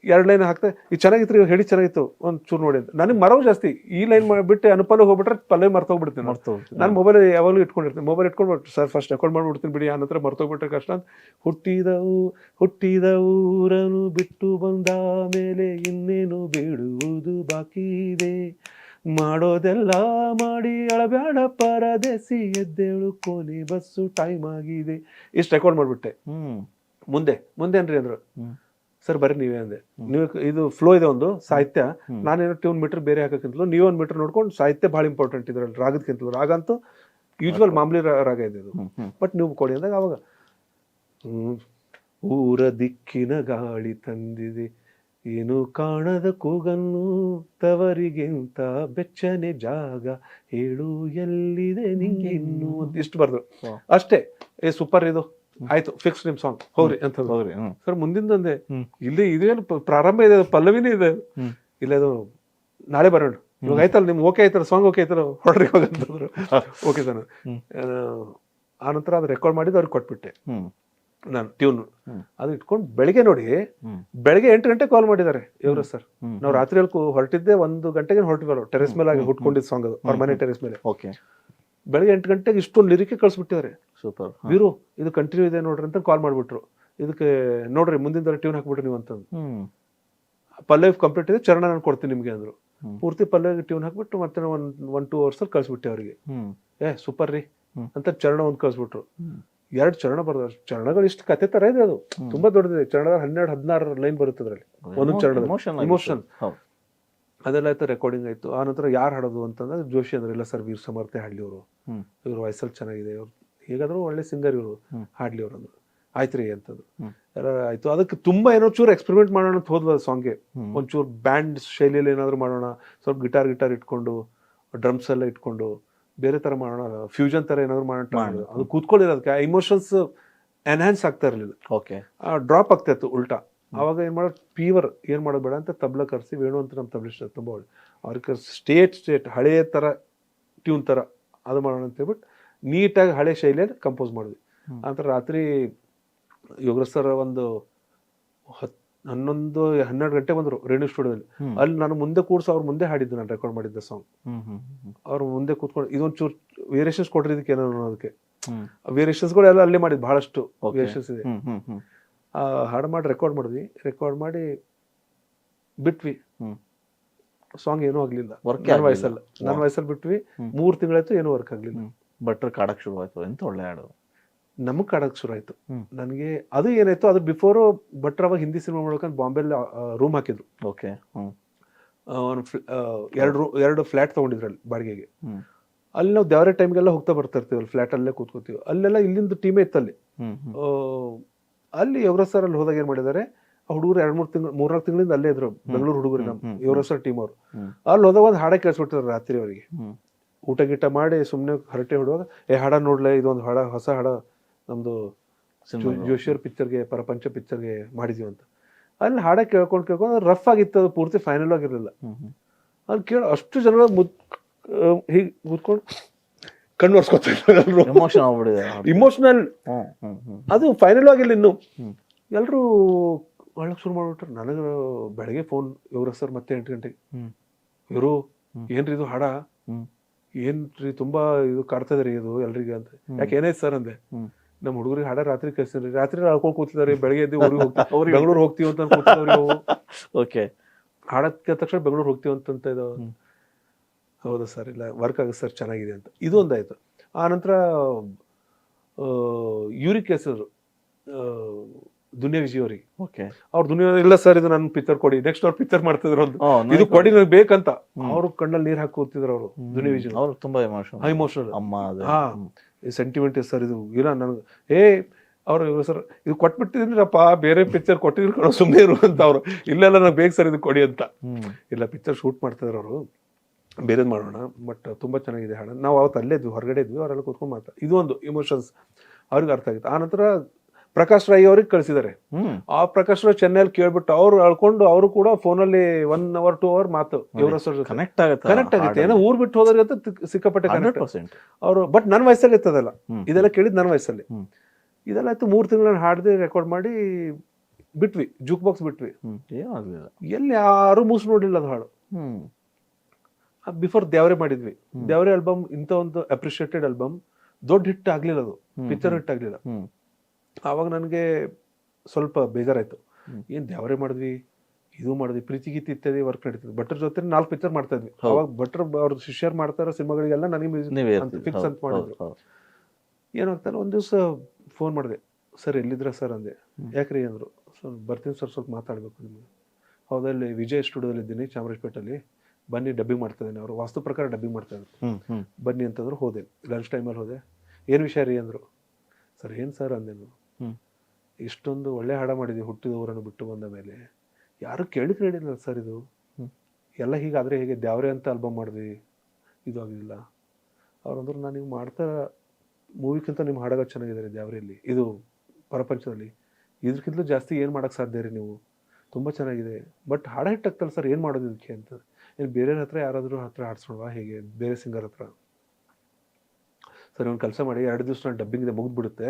2 ಲೈನ್ ಹಾಕ್ತೆ, ಇದು ಚೆನ್ನಾಗಿತ್ತು ರೀ ಹೇಳಿ ಚೆನ್ನಾಗಿತ್ತು ಒಂದ್ ಚೂರು ನೋಡಿ ಅಂತ. ನನಗೆ ಮರವು ಜಾಸ್ತಿ, ಈ ಲೈನ್ ಬಿಟ್ಟು ಅನುಪಲ್ಲ ಹೋಗ್ಬಿಟ್ರೆ ಪಲ್ಲವಿ ಮರ್ತೋಗ್ಬಿಡ್ತೀನಿ. ನಾನು ಮೊಬೈಲ್ ಯಾವಾಗಲೂ ಇಟ್ಕೊಂಡಿರ್ತೀನಿ, ಮೊಬೈಲ್ ಇಟ್ಕೊಂಡ್ಬಿಟ್ಟು ಸರ್ ಫಸ್ಟ್ ರೆಕಾರ್ಡ್ ಮಾಡ್ಬಿಡ್ತೀನಿ ಬಿಡಿ, ಆ ನಂತರ ಮರ್ತೋಗ್ಬಿಟ್ರೆ ಕಷ್ಟ ಅಂತ. ಹುಟ್ಟಿದ ಊರನ್ನು ಬಿಟ್ಟು ಬಂದ ಮೇಲೆ ಇನ್ನೇನು ಬಿಡುವುದು ಬಾಕಿ ಇದೆ, ಮಾಡೋದೆಲ್ಲ ಮಾಡಿ ಅಳಬ್ಯಾಡ ಪರದೇಸಿ, ಎದ್ದೇಳು ಕೋಲಿ ಬಸ್ಸು ಟೈಮ್ ಆಗಿದೆ. ಇಷ್ಟು ರೆಕಾರ್ಡ್ ಮಾಡ್ಬಿಟ್ಟೆ. ಮುಂದೆ ಏನ್ರಿ ಅಂದ್ರು, ಸರ್ ಬರ್ರಿ ನೀವೇ ಅಂದೆ. ನೀವು ಇದು ಫ್ಲೋ ಇದೆ ಒಂದು ಸಾಹಿತ್ಯ, ನಾನೇನೋ ಟ್ಯೂನ್ ಮೀಟರ್ ಬೇರೆ ಹಾಕಕ್ಕಿಂತಲೂ ನೀವು ಒಂದು ಮೀಟರ್ ನೋಡ್ಕೊಂಡು ಸಾಹಿತ್ಯ ಭಾಳ ಇಂಪಾರ್ಟೆಂಟ್ ಇದ್ರಲ್ಲಿ ರಾಗದಕ್ಕಿಂತಲೂ. ರಾಗ ಅಂತೂ ಯೂಶ್ವಲ್ ಮಾಮೂಲಿ ರಾಗ ಇದೆ ಇದು, ಬಟ್ ನೀವು ಕೊಡಿ ಅಂದಾಗ ಅವಾಗ ಊರ ದಿಕ್ಕಿನ ಗಾಳಿ ತಂದಿದೆ, ಏನು ಕಾಣದ ಕೂಗನ್ನು ತವರಿಗಿಂತ ಬೆಚ್ಚನೆ ಜಾಗ, ಹೇಳು ಎಲ್ಲಿದೆ ನಿಂಗಿನ್ನು ಅಂತ ಇಷ್ಟು ಬರ್ದು ಅಷ್ಟೇ. ಸೂಪರ್ ಇದು ಆಯ್ತು, ಫಿಕ್ಸ್ ನಿಮ್ ಸಾಂಗ್ ಹೋಗ್ರಿ ಅಂತ ಹೋಗ್ರಿ. ಸರ್ ಮುಂದಿಂದಂದೆ ಇಲ್ಲಿ ಇದೇನು ಪ್ರಾರಂಭ ಇದೆ, ಪಲ್ಲವಿನೇ ಇದೆ. ಇಲ್ಲ ಅದು ನಾಳೆ ಬರೋಣ, ಇವಾಗ ಆಯ್ತಲ್ಲ ನಿಮ್ಗೆ ಓಕೆ ಆಯ್ತಲ್ಲ ಸಾಂಗ್ ಓಕೆ ಆಯ್ತಲ್ಲ ಹೊಡ್ರಿ ಇವಾಗ ಅಂತಂದ್ರು. Okay sir. ಆನಂತರ ಅದು ರೆಕಾರ್ಡ್ ಮಾಡಿದ್ದು ಅವ್ರಿಗೆ ಕೊಟ್ಬಿಟ್ಟೆ ನಾನು ಟ್ಯೂನ್. ಅದು ಇಟ್ಕೊಂಡು ಬೆಳಿಗ್ಗೆ ನೋಡಿ, ಬೆಳಿಗ್ಗೆ 8 ಗಂಟೆ ಕಾಲ್ ಮಾಡಿದ್ದಾರೆ ಇವರು ಸರ್. ನಾವು ರಾತ್ರಿ ಹೊರಟಿದ್ದೆ 1 ಗಂಟೆಗೆ ಹೊರಟಿದ್ರು, ಟೆರೆಸ್ ಮೇಲೆ ಆಗಿ ಹುಟ್ಕೊಂಡಿದ್ದ ಸಾಂಗ್ ಅದು, ಅವ್ರ ಮನೆ ಟೆರೆಸ್ ಮೇಲೆ. ಬೆಳಗ್ಗೆ 8 ಗಂಟೆಗೆ ಇಷ್ಟೊಂದು ಲಿರಿಕೆ ಕಳ್ಸಿಬಿಟ್ಟಿದ್ದಾರೆ. ಸೂಪರ್ ವೀರು ಇದು ಕಂಟಿನ್ಯೂ ಇದೆ ನೋಡ್ರಿ ಅಂತ ಕಾಲ್ ಮಾಡ್ಬಿಟ್ರು. ಇದಕ್ಕೆ ನೋಡ್ರಿ ಮುಂದಿನ ಟ್ಯೂನ್ ಹಾಕ್ಬಿಟ್ರಿ ನೀವು ಅಂತಂದು. ಪಲ್ಲವಿ ಕಂಪ್ಲೀಟ್ ಇದೆ, ಚರಣ ನಾನು ಕೊಡ್ತೀನಿ ನಿಮ್ಗೆ ಅಂದ್ರು. ಪೂರ್ತಿ ಪಲ್ಲವಿಗೆ ಟ್ಯೂನ್ ಹಾಕ್ಬಿಟ್ಟು ಮತ್ತೆ 1-2 ಅವರ್ಸ್ ಅಲ್ಲಿ ಕಳ್ಸಿಬಿಟ್ಟೆ ಅವ್ರಿಗೆ. ಸೂಪರ್ ರೀ ಅಂತ ಚರಣ ಒಂದು ಕಳ್ಸಿಬಿಟ್ರು. 2 ಚರಣ ಬರ್ದಾರ. ಚರಣಗಳು ಇಷ್ಟು ಕತೆ ತರ ಇದೆ, ಅದು ತುಂಬಾ ದೊಡ್ಡದಿದೆ. ಚರಣದ 12-16 ಲೈನ್ ಬರುತ್ತೆ ಅದ್ರಲ್ಲಿ, ಒಂದೊಂದು ಚರಣದ ಇಮೋಷನ್. ಅದೆಲ್ಲ ಆಯ್ತು, ರೆಕಾರ್ಡಿಂಗ್ ಆಯ್ತು. ಆ ನಂತರ ಯಾರು ಹಾಡೋದು ಅಂತಂದ್ರೆ ಜೋಶಿ ಅಂದ್ರೆ, ಇಲ್ಲ ಸರ್ ವೀರ್ ಸಮರ್ಥೆ ಹಾಡ್ಲಿ ಅವರು, ಇವ್ರ ವಾಯ್ಸಲ್ಲಿ ಚೆನ್ನಾಗಿದೆ, ಇವ್ರು ಹೇಗಾದ್ರು ಒಳ್ಳೆ ಸಿಂಗರ್ ಇವರು, ಹಾಡ್ಲಿ ಅವ್ರು ಅಂದ್ರು. ಆಯ್ತು ರೀ ಅಂತಂದ್ರು. ಎಲ್ಲ ಆಯ್ತು. ಅದಕ್ಕೆ ತುಂಬಾ ಏನೋ ಚೂರು ಎಕ್ಸ್ಪೆರಿಮೆಂಟ್ ಮಾಡೋಣ ಅಂತ ಹೋದ್ವ ಸಾಂಗ್ಗೆ. ಒಂಚೂರು ಬ್ಯಾಂಡ್ ಶೈಲಿಯಲ್ಲಿ ಏನಾದ್ರು ಮಾಡೋಣ, ಸ್ವಲ್ಪ ಗಿಟಾರ್ ಇಟ್ಕೊಂಡು, ಡ್ರಮ್ಸ್ ಎಲ್ಲ ಇಟ್ಕೊಂಡು ಬೇರೆ ತರ ಮಾಡೋಣ, ಫ್ಯೂಷನ್ ತರ ಏನಾದ್ರು ಮಾಡೋಣ. ಅದು ಕೂತ್ಕೊಂಡಿರೋದಕ್ಕೆ ಇಮೋಷನ್ಸ್ ಎನ್ಹಾನ್ಸ್ ಆಗ್ತಾ ಇರಲಿಲ್ಲ, ಡ್ರಾಪ್ ಆಗ್ತಾ ಇತ್ತು ಉಲ್ಟಾ. ಅವಾಗ ಏನ್ ಮಾಡೋದು, ಫೀವರ್ ಏನ್ ಮಾಡೋದು ಬೇಡ ಅಂತ ತಬ್ಲ ಕರ್ಸಿ, ವೇಣು ಅಂತ ನಮ್ಮ ತಬ್ಲಿಸ್ಟ್ ತುಂಬಾ ಒಳ್ಳೆ, ಅವ್ರಿಗೆ ಕರ್ಸಿ ಸ್ಟೇಟ್ ಹಳೆಯ ತರ ಟ್ಯೂನ್ ತರ ಅದು ಮಾಡೋಣ ಅಂತ ಹೇಳ್ಬಿಟ್ಟು ನೀಟಾಗಿ ಹಳೆ ಶೈಲಿಯಲ್ಲಿ ಕಂಪೋಸ್ ಮಾಡಿದ್ವಿ. ನಂತರ ರಾತ್ರಿ ಯೋಗರಾಜ್ ಸರ್ ಒಂದು 11-12 ಗಂಟೆ ಬಂದ್ರು ರೇಡಿಯೋ ಸ್ಟುಡಿಯೋದಲ್ಲಿ. ಅಲ್ಲಿ ನಾನು ಮುಂದೆ ಕೂರ್ಸಿ ಅವ್ರ ಮುಂದೆ ಹಾಡಿದ್ದು, ನಾನು ರೆಕಾರ್ಡ್ ಮಾಡಿದ್ದ ಸಾಂಗ್. ಅವ್ರ ಮುಂದೆ ಕೂತ್ಕೊಂಡು ಇದೊಂದು ಚೂರು ವೇರಿಯೇಷನ್ಸ್ ಕೊಡ್ರಿ ಇದಕ್ಕೆ ಏನೋ ಅನ್ನೋದಕ್ಕೆ. ವೇರಿಯೇಷನ್ಸ್ ಗಳು ಎಲ್ಲ ಅಲ್ಲೇ ಮಾಡಿದ್, ಬಹಳಷ್ಟು ವೇರಿಯೇಷನ್ಸ್ ಇದೆ. ಹಾಡು ಮಾಡಿ ರೆಕಾರ್ಡ್ ಮಾಡಿದ್ವಿ. ರೆಕಾರ್ಡ್ ಮಾಡಿ ಬಿಟ್ವಿ. ಸಾಂಗ್ ಏನೂ ಆಗ್ಲಿಲ್ಲ ನನ್ನ ವಯಸ್ಸಲ್ಲಿ ಬಿಟ್ವಿ. 3 ತಿಂಗಳಾಯ್ತು, ಏನೂ ವರ್ಕ್ ಆಗ್ಲಿಲ್ಲ. ಭಟ್ರು ಕಾಡಕ್ ಶುರು ಆಯ್ತು. ಎಂತ ಒಳ್ಳೆ ಹಾಡು. ನಮಗ್ ಕಾಡಕ್ ಶುರು ಆಯ್ತು. ನನಗೆ ಅದು ಏನಾಯ್ತು, ಅದು ಬಿಫೋರ್ ಭಟ್ರು ಅವಾಗ ಹಿಂದಿ ಸಿನಿಮಾ ಮಾಡ್ಬೇಕಂತ ಬಾಂಬೆಲಿ ರೂಮ್ ಹಾಕಿದ್ರು. ಎರಡು ಫ್ಲಾಟ್ ತಗೊಂಡಿದ್ರಲ್ಲಿ ಬಾಡಿಗೆಗೆ. ಅಲ್ಲಿ ನಾವು ದೇವರ ಟೈಮ್ಗೆಲ್ಲ ಹೋಗ್ತಾ ಬರ್ತಾ ಇರ್ತೀವಿ, ಫ್ಲಾಟ್ ಅಲ್ಲೇ ಕೂತ್ಕೋತೀವಿ. ಅಲ್ಲೆಲ್ಲ ಇಲ್ಲಿಂದ ಟೀಮೇ ಇತ್ತಲ್ಲಿ. ಅಲ್ಲಿ ಯೋಗರಾಜ್ ಸರ್ ಅಲ್ಲಿ ಹೋದಾಗ ಏನ್ ಮಾಡಿದ್ದಾರೆ, ಹುಡುಗರು 3-4 ತಿಂಗಳಿಂದ ಅಲ್ಲೇ ಇದ್ರು, ಬೆಂಗಳೂರು ಹುಡುಗರು, ನಮ್ಮ ಯೋಗರಾಜ್ ಸರ್ ಟೀಮ್ ಅವರು. ಅಲ್ಲಿ ಹೋದಾಗ ಒಂದು ಹಾಡ ಕೇಳಿಸ್ಬಿಟ್ಟಿದ್ರು ರಾತ್ರಿ ಅವರಿಗೆ. ಊಟ ಗೀಟ ಮಾಡಿ ಸುಮ್ಮನೆ ಹರಟೆ ಹೊಡುವಾಗ, ಹಾಡ ನೋಡ್ಲೆ, ಇದೊಂದು ಹಾಡ, ಹೊಸ ಹಾಡ ನಮ್ದು ಜೋಶಿಯರ್ ಪಿಕ್ಚರ್ಗೆ, ಪರಪಂಚ ಪಿಕ್ಚರ್ಗೆ ಮಾಡಿದೀವಿ ಅಂತ. ಅಲ್ಲಿ ಹಾಡ ಕೇಳ್ಕೊಂಡು ರಫ್ ಆಗಿತ್ತು, ಅದು ಪೂರ್ತಿ ಫೈನಲ್ ಆಗಿರ್ಲಿಲ್ಲ. ಅಲ್ಲಿ ಕೇಳ ಅಷ್ಟು ಜನ ಹೀಗೆ ಕೂತ್ಕೊಂಡು ಕಣ್ಣು ಒರ್ಸ್ಕೊತಾರೆ, ಇಮೋಷನಲ್. ಅದು ಫೈನಲ್ ಆಗಿಲ್ಲ ಇನ್ನು. ಎಲ್ರು ಒಳಗೆ ಶುರು ಮಾಡ್ಬಿಟ್ರು. ನನಗೆ ಬೆಳಗ್ಗೆ ಫೋನ್, ಯೋಗರಾಜ್ ಸರ್ ಮತ್ತೆ 8 ಗಂಟೆಗೆ, ಇವರು ಏನ್ರಿ ಇದು ಹಾಡ, ಏನ್ರಿ ತುಂಬಾ ಇದು ಕಾಡ್ತಾ ಇದ್ರಿ ಇದು ಎಲ್ರಿಗೆ ಅಂತ. ಯಾಕೆ ಏನಾಯ್ತು ಸರ್ ಅಂದೆ. ನಮ್ಮ ಹುಡುಗರಿಗೆ ಹಾಡ ರಾತ್ರಿ ಕಳ್ಸಿದ್ರಿ, ರಾತ್ರಿ ಹಾಡ್ಕೊಂಡು ಕೂತಿದ್ದಾರೆ, ಬೆಳಗ್ಗೆ ಎದ್ದು ಊರಿಗೆ ಬೆಂಗಳೂರು ಹೋಗ್ತೀವಿ ಅಂತ ಕೂತಿದವ್ರಿ. ಓಕೆ, ಹಾಡಕ್ಕೆ ತಕ್ಷಣ ಬೆಂಗಳೂರು ಹೋಗ್ತೀವಿ ಅಂತ ಇದಾವ. ಹೌದು ಸರ್, ಇಲ್ಲ ವರ್ಕ್ ಆಗುತ್ತೆ ಸರ್, ಚೆನ್ನಾಗಿದೆ ಅಂತ. ಇದು ಒಂದಾಯಿತು. ಆ ನಂತರ ಯೂರಿಕ್ ಆಸಿಡ್ ದುನಿಯಾ ವಿಜಯ್ ಅವರಿಗೆ, ಓಕೆ. ಅವ್ರು ದುನಿಯಾ ಇಲ್ಲ ಸರ್ ಇದು ನನ್ನ ಪಿಕ್ಚರ್ ಕೊಡಿ, ನೆಕ್ಸ್ಟ್ ಅವ್ರು ಪಿಕ್ಚರ್ ಮಾಡ್ತಿದ್ರು ಒಂದು, ಇದು ಕೊಡಿ ನನಗೆ ಬೇಕಂತ. ಅವ್ರು ಕಣ್ಣಲ್ಲಿ ನೀರು ಹಾಕಿ ಕೂತಿದ್ರು ಅವರು, ದುನಿಯಾ ವಿಜಯ್ ಅವ್ರು ತುಂಬಾ ಇಮೋಷನಲ್. ಅಮ್ಮ ಸೆಂಟಿಮೆಂಟ್ ಸರ್ ಇದು ಇಲ್ಲ ನನಗೆ. ಇವರು ಸರ್ ಇದು ಕೊಟ್ಬಿಟ್ಟಿದ್ರಪ್ಪ, ಬೇರೆ ಪಿಕ್ಚರ್ ಕೊಟ್ಟಿದ್ರು ಕಣೋ, ಸುಮ್ಮನೆ ಇರು ಅಂತ. ಅವರು ಇಲ್ಲೆಲ್ಲ ನನಗೆ ಬೇಕು ಸರ್ ಇದು ಕೊಡಿ ಅಂತ. ಇಲ್ಲ ಪಿಕ್ಚರ್ ಶೂಟ್ ಮಾಡ್ತಿದ್ರು ಅವರು, ಬೇರೆದು ಮಾಡೋಣ, ಬಟ್ ತುಂಬ ಚೆನ್ನಾಗಿದೆ ಹಾಡು. ನಾವು ಅವತ್ತು ಅಲ್ಲೇ ಇದ್ವಿ, ಹೊರಗಡೆ ಇದ್ವಿ, ಅವರೆಲ್ಲ ಕೂತ್ಕೊಂಡು ಮಾತಾಡ. ಇದು ಒಂದು ಇಮೋಷನ್ಸ್ ಅವ್ರಿಗೆ ಅರ್ಥ ಆಗಿತ್ತು. ಆನಂತರ ಪ್ರಕಾಶ್ ರೈ ಅವ್ರಿಗೆ ಕಳಿಸಿದ್ದಾರೆ. ಆ ಪ್ರಕಾಶ್ ರೈ ಚೆನ್ನೈಲಿ ಕೇಳ್ಬಿಟ್ಟು ಅವ್ರು ಅಳ್ಕೊಂಡು ಅವರು ಕೂಡ ಫೋನಲ್ಲಿ 1 hour 2 hour ಮಾತು ಯುವರಾಜ್ ಸರ್ ಕನೆಕ್ಟ್ ಆಗುತ್ತೆ. ಏನೋ ಊರ್ ಬಿಟ್ಟು ಹೋದ್ರಿಗೆ ಸಿಕ್ಕಾಪಟ್ಟೆ ಕನೆಕ್ಟ್ ಅವರು. ಬಟ್ ನನ್ನ ವಯಸ್ಸಲ್ಲಿ ಇರ್ತದಲ್ಲ, ಇದೆಲ್ಲ ಕೇಳಿದ್ ನನ್ನ ವಯಸ್ಸಲ್ಲಿ. ಇದೆಲ್ಲ ಆಯ್ತು. 3 ತಿಂಗಳು ಹಾಡ್ದೆ ರೆಕಾರ್ಡ್ ಮಾಡಿ ಬಿಟ್ವಿ, ಜೂಕ್ ಬಾಕ್ಸ್ ಬಿಟ್ವಿ. ಎಲ್ಲಿ ಯಾರು ಮೂಸ್ ನೋಡಿಲ್ಲ ಅದು ಹಾಡು. ಬಿಫೋರ್ ದೇವರೇ ಮಾಡಿದ್ವಿ. ದೇವರೇ ಆಲ್ಬಮ್ ಇಂಥ ಒಂದು ಅಪ್ರಿಷಿಯೇಟೆಡ್ ಆಲ್ಬಮ್, ದೊಡ್ಡ ಹಿಟ್ ಆಗ್ಲಿಲ್ಲ, ಅದು ಪಿಕ್ಚರ್ ಹಿಟ್ ಆಗ್ಲಿಲ್ಲ. ಆವಾಗ ನನಗೆ ಸ್ವಲ್ಪ ಬೇಜಾರಾಯ್ತು. ಏನ್ ದೇವರೇ ಮಾಡಿದ್ವಿ, ಇದು ಮಾಡಿದ್ವಿ, ಪ್ರೀತಿ ಗೀತಿ ಇತ್ಯಾದಿ ವರ್ಕ್ ನಡೀತದೆ. ಭಟ್ರ ಜೊತೆ 4 ಪಿಕ್ಚರ್ ಮಾಡ್ತಾ ಇದ್ವಿ. ಅವಾಗ ಭಟ್ರ ಅವ್ರ ಶಿಷ್ಯರ್ ಮಾಡ್ತಾರೋ ಸಿನಿಮಾಗಳಿಗೆಲ್ಲ ನನಗೆ ಮ್ಯೂಸಿಕ್ ಫಿಕ್ಸ್ ಅಂತ ಮಾಡಿದ್ರು. ಏನಾಗ್ತಾನೆ, ಒಂದ್ ದಿವಸ ಫೋನ್ ಮಾಡಿದೆ, ಸರ್ ಎಲ್ಲಿದ್ರ ಸರ್ ಅಂದೆ. ಯಾಕ್ರಿ ಅಂದ್ರು. ಬರ್ತೀನಿ ಸರ್, ಸ್ವಲ್ಪ ಮಾತಾಡ್ಬೇಕು ನಿಮ್ಗೆ. ಹೌದಲ್ಲಿ ವಿಜಯ್ ಸ್ಟುಡಿಯೋದಲ್ಲಿ ಇದ್ದೀನಿ ಚಾಮರಾಜಪೇಟೆಯಲ್ಲಿ, ಬನ್ನಿ ಡಬ್ಬಿಂಗ್ ಮಾಡ್ತಾ ಇದ್ದೀನಿ. ಅವರು ವಾಸ್ತು ಪ್ರಕಾರ ಡಬ್ಬಿಂಗ್ ಮಾಡ್ತಾ ಇದ್ರು, ಬನ್ನಿ ಅಂತಂದ್ರು. ಹೋದೆ, ಲಂಚ್ ಟೈಮಲ್ಲಿ ಹೋದೆ. ಏನು ವಿಷಯ ರೀ ಅಂದರು. ಸರ್ ಏನು ಸರ್ ಅಂದೇನು, ಇಷ್ಟೊಂದು ಒಳ್ಳೆ ಹಾಡ ಮಾಡಿದ್ವಿ, ಹುಟ್ಟಿದ ಊರನ್ನು ಬಿಟ್ಟು ಬಂದ ಮೇಲೆ ಯಾರು ಕೇಳಿದ್ರೆ ಹೇಳಿಲ್ಲ ಸರ್, ಇದು ಎಲ್ಲ ಹೀಗಾದರೆ ಹೇಗೆ, ದ್ಯಾವ್ರೆ ಅಂತ ಆಲ್ಬಮ್ ಮಾಡಿದ್ವಿ, ಇದು ಆಗಿಲ್ಲ. ಅವ್ರಂದ್ರು, ನಾನು ನೀವು ಮಾಡ್ತಾ ಮೂವಿಗಿಂತ ನಿಮ್ಮ ಹಾಡಾಗ ಚೆನ್ನಾಗಿದ್ದಾರೆ ದ್ಯಾವ್ರೆಯಲ್ಲಿ, ಇದು ಪ್ರಪಂಚದಲ್ಲಿ ಇದಕ್ಕಿಂತಲೂ ಜಾಸ್ತಿ ಏನು ಮಾಡೋಕ್ಕೆ ಸಾಧ್ಯ ರೀ ನೀವು, ತುಂಬ ಚೆನ್ನಾಗಿದೆ. ಬಟ್ ಹಾಡ ಹಿಟ್ಟಾಗ್ತಲ್ಲ ಸರ್, ಏನು ಮಾಡೋದು ಇದಕ್ಕೆ ಅಂತ. ಏನು ಬೇರೆ ಹತ್ರ ಯಾರಾದರೂ ಹತ್ರ ಹಾಡ್ಸೋಣವಾ ಹೇಗೆ, ಬೇರೆ ಸಿಂಗರ್ ಹತ್ರ? ಸರಿ, ಒಂದು ಕೆಲಸ ಮಾಡಿ, 2 ದಿವಸ ನಾನು ಡಬ್ಬಿಂಗ್ ಇದೆ, ಮುಗಿದ್ಬಿಡುತ್ತೆ.